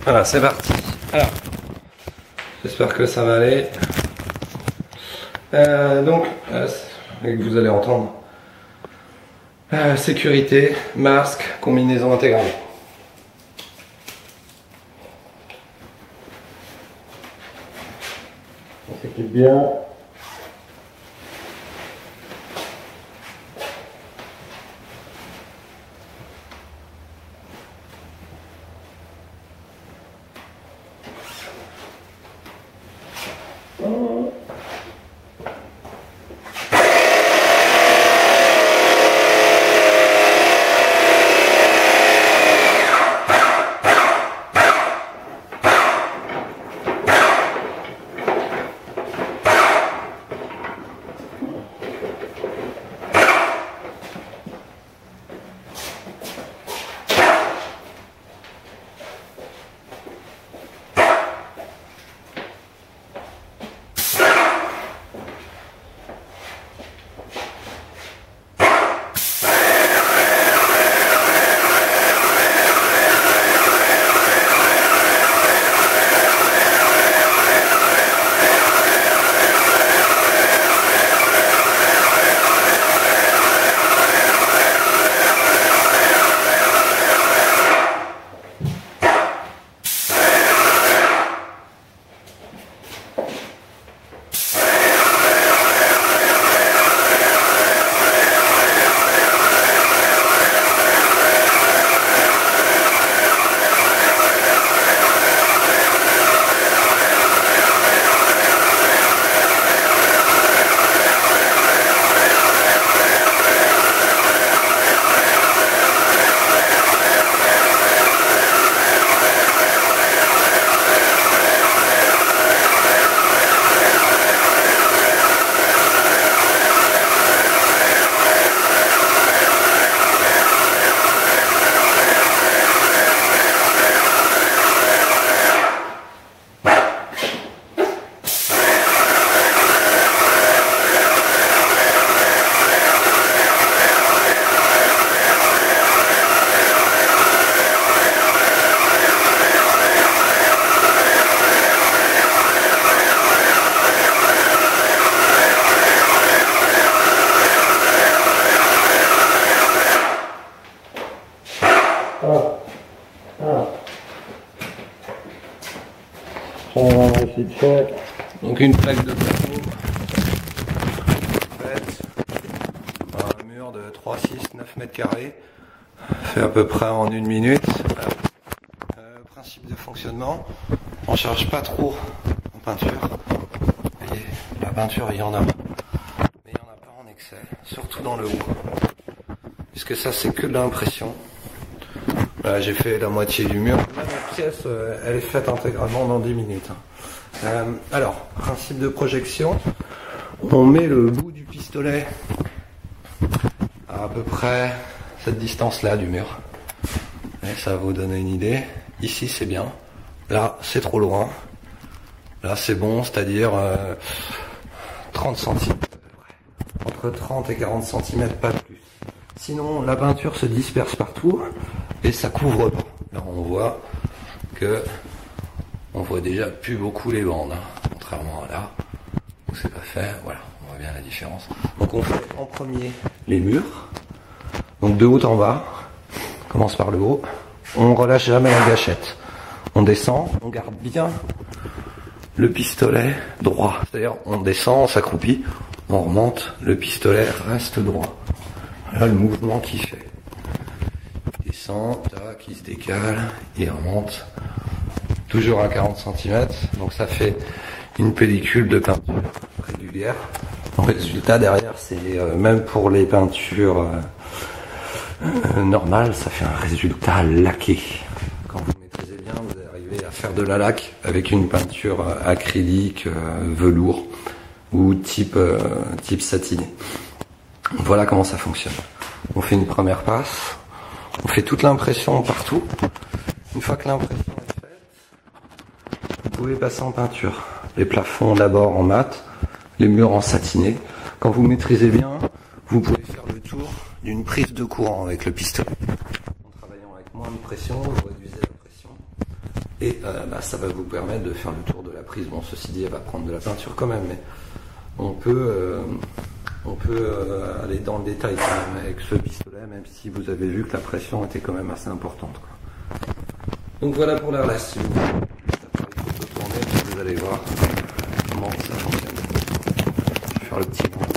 Voilà, c'est parti. Alors, j'espère que ça va aller. Et que vous allez entendre. Sécurité, masque, combinaison intégrale. On s'équipe bien. Donc une plaque de plateau faite un mur de 3, 6, 9 mètres carrés, fait à peu près en 1 minute. Principe de fonctionnement, on charge pas trop en peinture, et la peinture il y en a, mais il n'y en a pas en excès, surtout dans le haut, puisque ça c'est que de l'impression. Voilà, j'ai fait la moitié du mur, la pièce elle est faite intégralement dans 10 minutes. Alors, principe de projection, on met le bout du pistolet à peu près cette distance-là du mur. Et ça va vous donner une idée. Ici c'est bien, là c'est trop loin, là c'est bon, c'est-à-dire 30 cm, entre 30 et 40 cm, pas plus. Sinon la peinture se disperse partout et ça couvre pas. Là on voit que on voit déjà plus beaucoup les bandes, hein, contrairement à là où c'est pas fait. Voilà, on voit bien la différence. Donc on fait en premier les murs, donc de haut en bas, on commence par le haut, on relâche jamais la gâchette, on descend, on garde bien le pistolet droit, c'est-à-dire on descend, on s'accroupit, on remonte, le pistolet reste droit. Voilà le mouvement qu'il fait. Il descend, tac, il se décale, il remonte, toujours à 40 cm, donc ça fait une pellicule de peinture régulière. Le résultat derrière, c'est même pour les peintures normales, ça fait un résultat laqué. Quand vous maîtrisez bien, vous arrivez à faire de la laque avec une peinture acrylique, velours ou type satiné. Voilà comment ça fonctionne. On fait une première passe, on fait toute l'impression partout. Une fois que l'impression est faite, vous pouvez passer en peinture. Les plafonds d'abord en mat, les murs en satiné. Quand vous maîtrisez bien, vous pouvez faire le tour d'une prise de courant avec le pistolet. En travaillant avec moins de pression, vous réduisez la pression Et ça va vous permettre de faire le tour de la prise. Bon, ceci dit, elle va prendre de la peinture quand même, mais on peut aller dans le détail quand même avec ce pistolet, même si vous avez vu que la pression était quand même assez importante, quoi. Donc voilà pour l'airless. Si vous tourner, vous allez voir comment ça fonctionne. Je vais faire le petit point.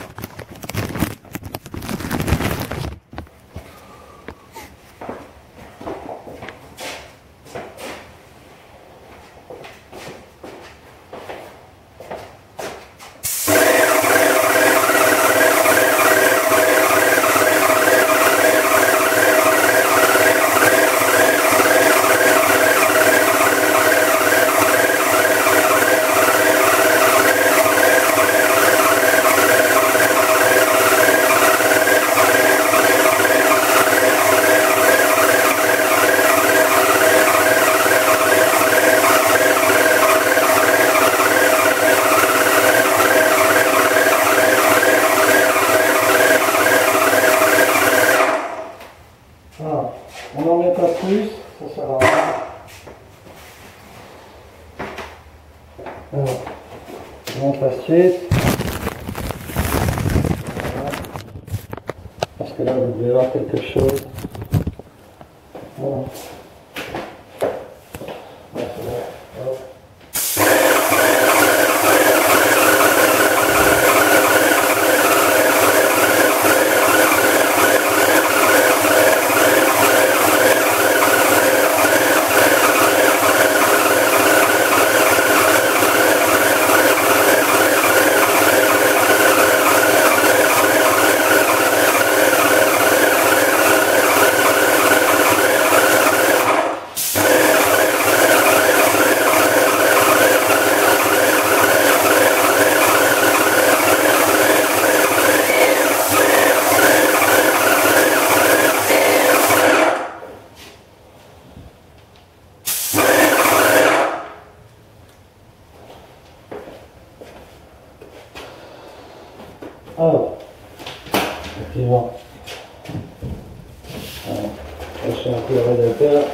On n'en met pas plus, ça sert à rien. Alors, je monte la suite. Voilà. Parce que là, vous devez voir quelque chose. Voilà. Alors, effectivement, je suis un peu le radiateur.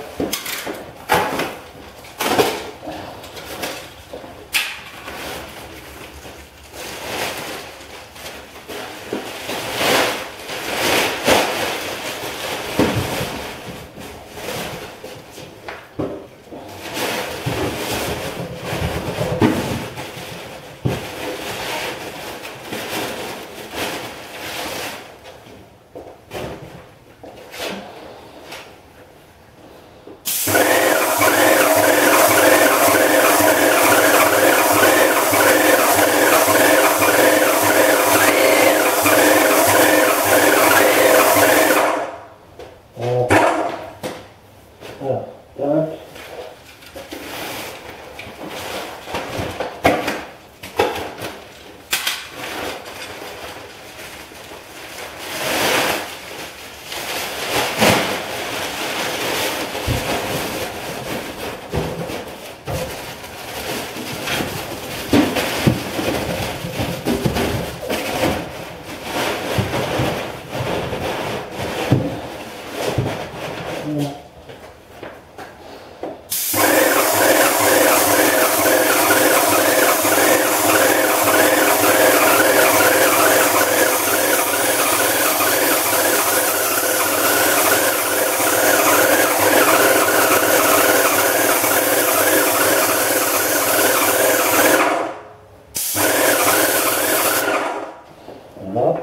Voilà.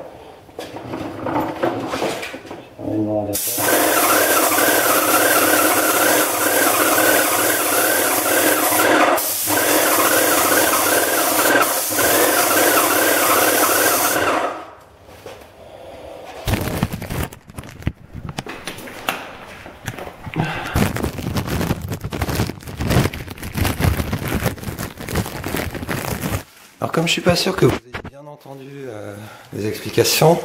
Alors comme je suis pas sûr que vous ayez bien entendu les explications,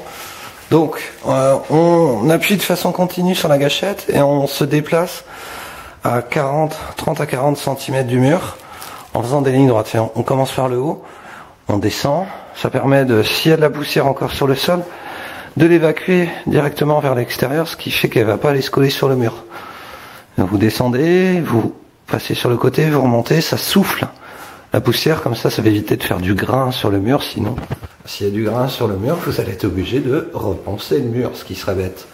donc on appuie de façon continue sur la gâchette et on se déplace à 30 à 40 cm du mur en faisant des lignes droites. On commence par le haut, on descend, ça permet de, s'il y a de la poussière encore sur le sol, de l'évacuer directement vers l'extérieur, ce qui fait qu'elle va pas aller se coller sur le mur. Donc vous descendez, vous passez sur le côté, vous remontez, ça souffle la poussière, comme ça va éviter de faire du grain sur le mur, sinon s'il y a du grain sur le mur, vous allez être obligé de repenser le mur, ce qui serait bête.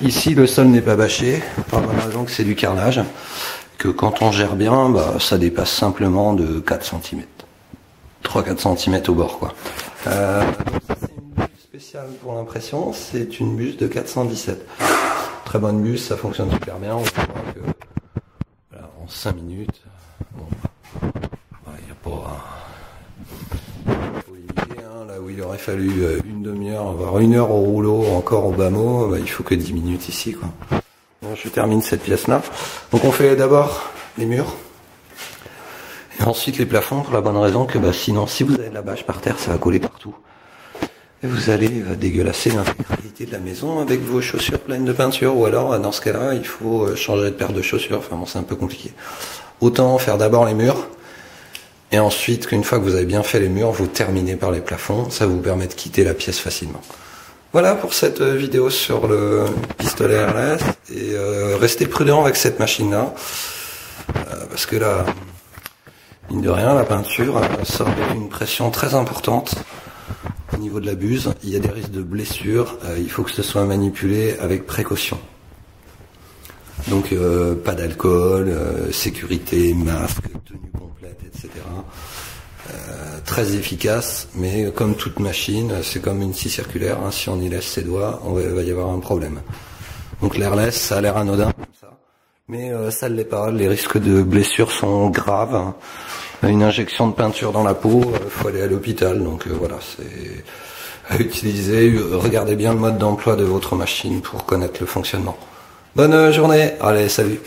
Ici le sol n'est pas bâché, par la raison que c'est du carrelage, que quand on gère bien, bah, ça dépasse simplement de 4 cm. 3-4 cm au bord, quoi. Donc ça, c'est une buse spéciale pour l'impression, c'est une buse de 417. Très bonne buse, ça fonctionne super bien. On voit que voilà, en 5 minutes, bon, il n'y a pas. Faut limiter, hein, là où il aurait fallu une demi-heure, voire 1 heure au rouleau, encore au bas mot, bah, il faut que 10 minutes ici, quoi. Bon, je termine cette pièce-là. Donc on fait d'abord les murs. Et ensuite les plafonds, pour la bonne raison que bah, sinon, si vous avez de la bâche par terre, ça va coller partout. Et vous allez dégueulasser l'intégralité de la maison avec vos chaussures pleines de peinture. Ou alors, dans ce cas-là, il faut changer de paire de chaussures. Enfin bon, c'est un peu compliqué. Autant faire d'abord les murs. Et ensuite, qu'une fois que vous avez bien fait les murs, vous terminez par les plafonds. Ça vous permet de quitter la pièce facilement. Voilà pour cette vidéo sur le pistolet RLS. Et restez prudent avec cette machine-là. Parce que là... mine de rien, la peinture sort avec une pression très importante au niveau de la buse. Il y a des risques de blessures. Il faut que ce soit manipulé avec précaution. Donc pas d'alcool, sécurité, masque, tenue complète, etc. Très efficace, mais comme toute machine, c'est comme une scie circulaire. Hein, si on y laisse ses doigts, il va y avoir un problème. Donc l'airless, ça a l'air anodin comme ça. Mais ça ne l'est pas, les risques de blessures sont graves. Une injection de peinture dans la peau, faut aller à l'hôpital. Donc voilà, c'est à utiliser. Regardez bien le mode d'emploi de votre machine pour connaître le fonctionnement. Bonne journée, allez, salut.